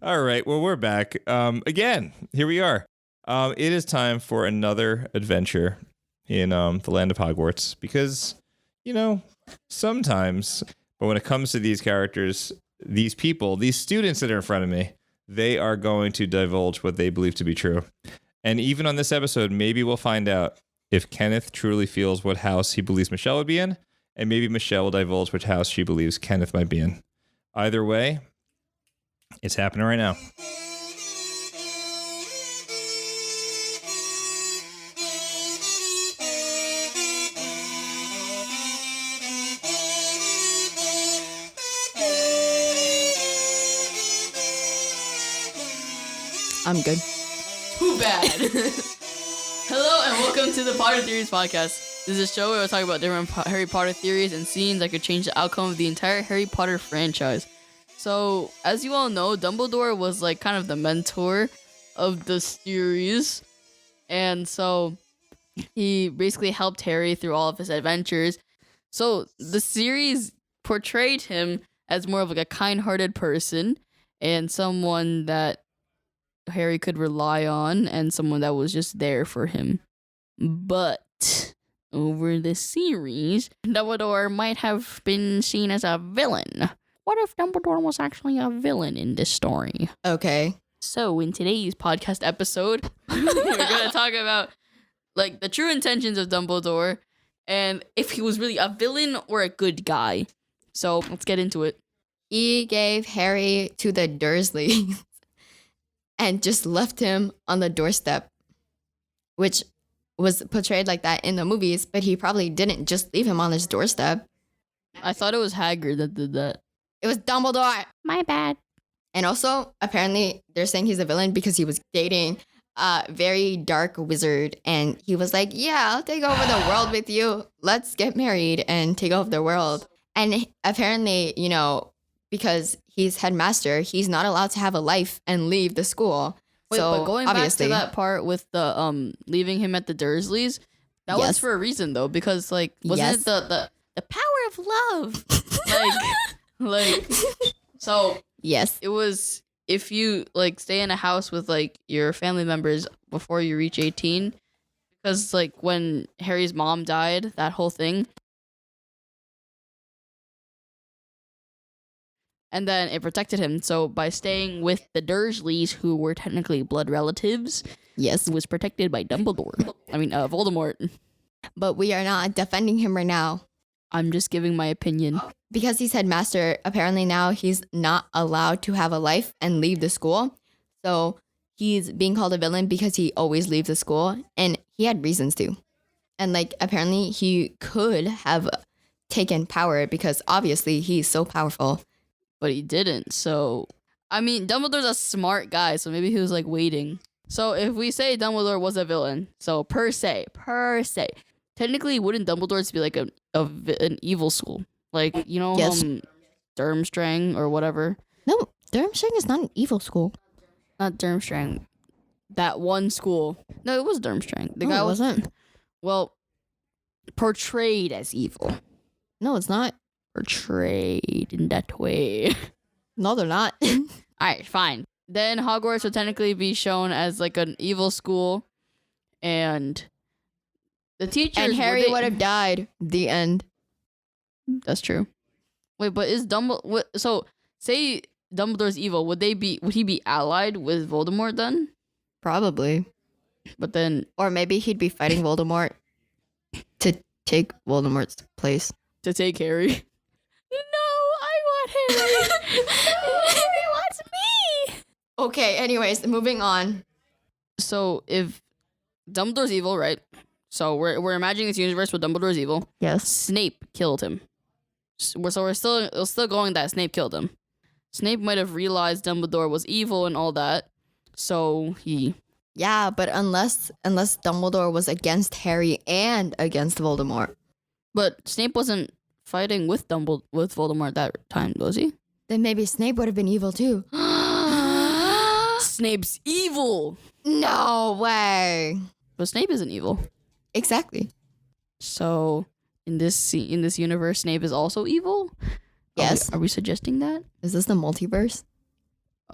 All right. Well, we're back. Again, here we are. It is time for another adventure in the land of Hogwarts because, sometimes, but when it comes to these characters, these people, these students that are in front of me, they are going to divulge what they believe to be true. And even on this episode, maybe we'll find out if Kenneth truly feels what house he believes Michelle would be in, and maybe Michelle will divulge which house she believes Kenneth might be in. Either way, it's happening right now. I'm good. Too bad. Hello and welcome to the Potter Theories podcast. This is a show where we'll talk about different Harry Potter theories and scenes that could change the outcome of the entire Harry Potter franchise. So, as you all know, Dumbledore was like kind of the mentor of the series. And so he basically helped Harry through all of his adventures. So the series portrayed him as more of like a kind-hearted person and someone that Harry could rely on and someone that was just there for him. But over the series, Dumbledore might have been seen as a villain. What if Dumbledore was actually a villain in this story? Okay. So in today's podcast episode, we're going to talk about like the true intentions of Dumbledore and if he was really a villain or a good guy. So let's get into it. He gave Harry to the Dursleys and just left him on the doorstep, which was portrayed like that in the movies, but he probably didn't just leave him on his doorstep. I thought it was Hagrid that did that. It was Dumbledore. My bad. And also, apparently, they're saying he's a villain because he was dating a very dark wizard. And he was like, yeah, I'll take over the world with you. Let's get married and take over the world. And apparently, because he's headmaster, he's not allowed to have a life and leave the school. Wait, so but going obviously, back to that part with the leaving him at the Dursleys, that was for a reason though, because like wasn't it the power of love? So yes, it was if you like stay in a house with like your family members before you reach 18, because like when Harry's mom died, that whole thing. And then it protected him. So by staying with the Dursleys, who were technically blood relatives, yes, he was protected by Dumbledore. I mean, Voldemort. But we are not defending him right now. I'm just giving my opinion. Because he's headmaster, apparently now he's not allowed to have a life and leave the school. So he's being called a villain because he always leaves the school. And he had reasons to. And like apparently he could have taken power because obviously he's so powerful. But he didn't, so... I mean, Dumbledore's a smart guy, so maybe he was, like, waiting. So if we say Dumbledore was a villain, so per se, technically, wouldn't Dumbledore's be, like, an evil school? Like, yes. Durmstrang or whatever? No, Durmstrang is not an evil school. Not Durmstrang. That one school. No, it was Durmstrang. The guy wasn't. Well, portrayed as evil. No, it's not. Portrayed in that way. No, they're not. Alright, fine. Then Hogwarts would technically be shown as like an evil school, and the teachers and Harry would have died. The end. That's true. Wait, but is Dumbledore? So say Dumbledore's evil. Would he be allied with Voldemort then? Probably. But then, or maybe he'd be fighting Voldemort to take Voldemort's place. To take Harry. No, I want Harry. Harry wants me. Okay, anyways, moving on. So if Dumbledore's evil, right? So we're imagining this universe where Dumbledore's evil. Yes. Snape killed him. So we're still going that Snape killed him. Snape might have realized Dumbledore was evil and all that. So he... Yeah, but unless Dumbledore was against Harry and against Voldemort. But Snape wasn't fighting with Voldemort that time, was he? Then maybe Snape would have been evil too. Snape's evil! No way! But Snape isn't evil. Exactly. So, in this universe, Snape is also evil? Yes. Are we suggesting that? Is this the multiverse?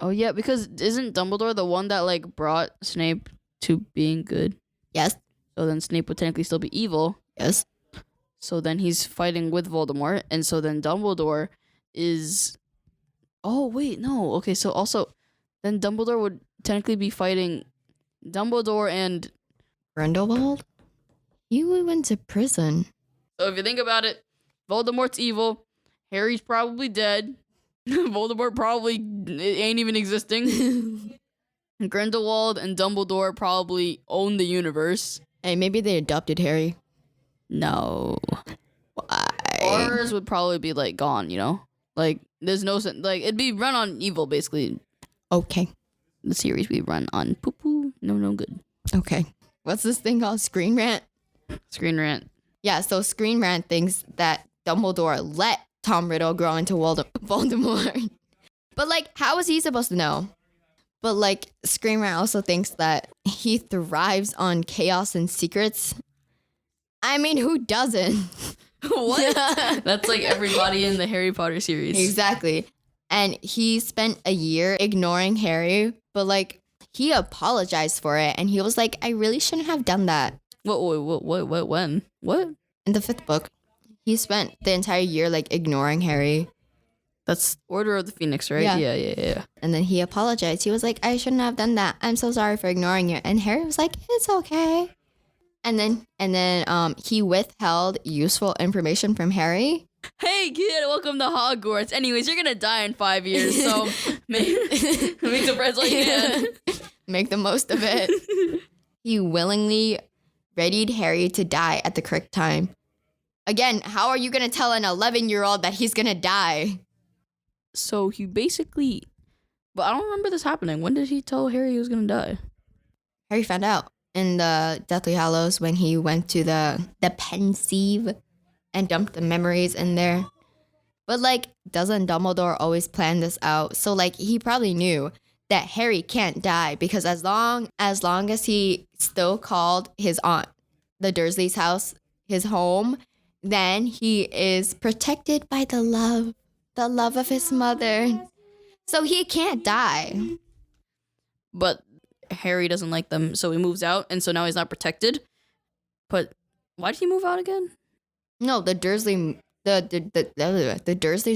Oh yeah, because isn't Dumbledore the one that like brought Snape to being good? Yes. So then Snape would technically still be evil. Yes. So then he's fighting with Voldemort, and so then Dumbledore is. Oh wait, no. Okay, so also, then Dumbledore would technically be fighting Dumbledore and. Grindelwald? He went to prison. So if you think about it, Voldemort's evil. Harry's probably dead. Voldemort probably ain't even existing. Grindelwald and Dumbledore probably own the universe. Hey, maybe they adopted Harry. No. Why? Horrors would probably be like gone, you know? Like there's no sense, like it'd be run on evil basically. Okay. The series we run on poo poo. No good. Okay. What's this thing called? Screen Rant? Screen Rant. Yeah, so Screen Rant thinks that Dumbledore let Tom Riddle grow into Voldemort. But like, how is he supposed to know? But like, Screen Rant also thinks that he thrives on chaos and secrets. I mean, who doesn't? What? That's like everybody in the Harry Potter series. Exactly. And he spent a year ignoring Harry, but like, he apologized for it. And he was like, I really shouldn't have done that. What, when? What? In the 5th book, he spent the entire year like ignoring Harry. That's Order of the Phoenix, right? Yeah. Yeah. And then he apologized. He was like, I shouldn't have done that. I'm so sorry for ignoring you. And Harry was like, it's okay. And then he withheld useful information from Harry. Hey kid, welcome to Hogwarts. Anyways, you're gonna die in 5 years, so make the friends like you can. Make the most of it. He willingly readied Harry to die at the correct time. Again, how are you gonna tell an 11-year-old that he's gonna die? So he basically, but I don't remember this happening. When did he tell Harry he was gonna die? Harry found out in the Deathly Hallows when he went to the Pensieve and dumped the memories in there. But like, doesn't Dumbledore always plan this out? So like, he probably knew that Harry can't die because as long as he still called his aunt, the Dursley's house, his home, then he is protected by the love of his mother. So he can't die. But Harry doesn't like them, so he moves out, and so now he's not protected. But why did he move out again? No, the Dursleys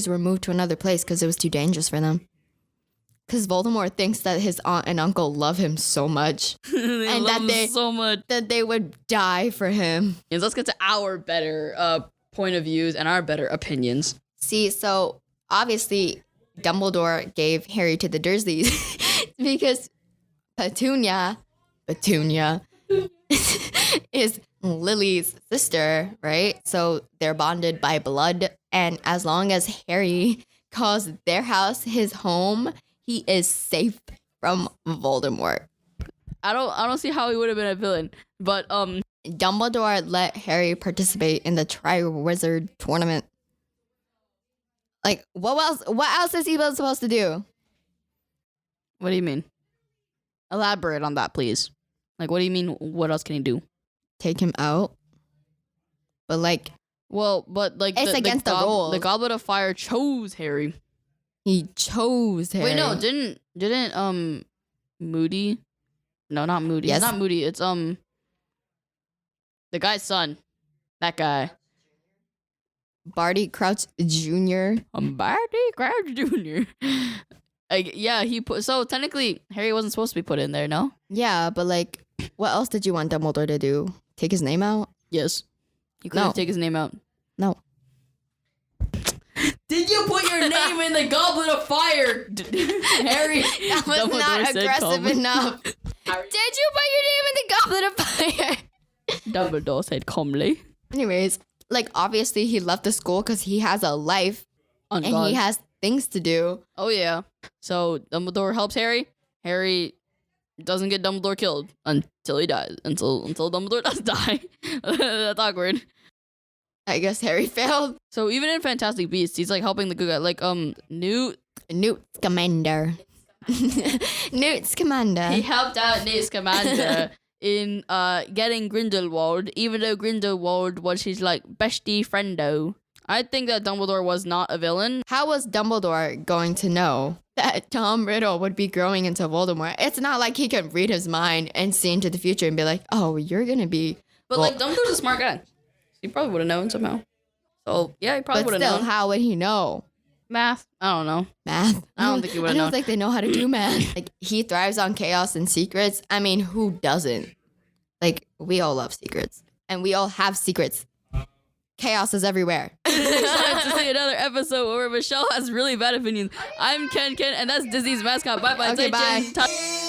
were moved to another place because it was too dangerous for them. Because Voldemort thinks that his aunt and uncle love him so much. And that they so much that they would die for him. Yes, let's get to our better point of views and our better opinions. See, so obviously Dumbledore gave Harry to the Dursleys because Petunia is Lily's sister, right? So they're bonded by blood, and as long as Harry calls their house his home, he is safe from Voldemort. I don't see how he would have been a villain, but Dumbledore let Harry participate in the Triwizard Tournament. Like, what else is he supposed to do? What do you mean? Elaborate on that, please. Like, what do you mean? What else can he do? Take him out? But like, well, but like it's against the rules. The Goblet of Fire chose Harry. He chose Harry. Wait, no, didn't Moody? No, not Moody. Yes. It's not Moody. It's the guy's son. That guy. Barty Crouch Jr. Barty Crouch Jr. Yeah, so technically Harry wasn't supposed to be put in there, no? Yeah, but like, what else did you want Dumbledore to do? Take his name out? Yes. You couldn't take his name out. No. Did you put your name in the Goblet of Fire? Harry. That was Dumbledore not said aggressive enough. Did you put your name in the Goblet of Fire? Dumbledore said calmly. Anyways, like, obviously he left the school because he has a life and he has things to do. Oh, yeah. So Dumbledore helps Harry. Harry doesn't get Dumbledore killed until he dies. Until Dumbledore does die. That's awkward. I guess Harry failed. So even in Fantastic Beasts, he's like helping the good guy. Like Newt Scamander. Newt Scamander. He helped out Newt Scamander in getting Grindelwald, even though Grindelwald was his like bestie friendo. I think that Dumbledore was not a villain. How was Dumbledore going to know that Tom Riddle would be growing into Voldemort? It's not like he could read his mind and see into the future and be like, oh, you're going to be... But like Dumbledore's a smart guy. He probably would have known somehow. So yeah, he probably would have known. But still, how would he know? Math? I don't know. Math? I don't think he would have I known. don't think they know how to do math. Like, he thrives on chaos and secrets. I mean, who doesn't? Like, we all love secrets. And we all have secrets. Chaos is everywhere. Excited to see another episode where Michelle has really bad opinions. I'm Ken, and that's Disney's mascot. Bye bye. Okay, bye. Tay-Chan.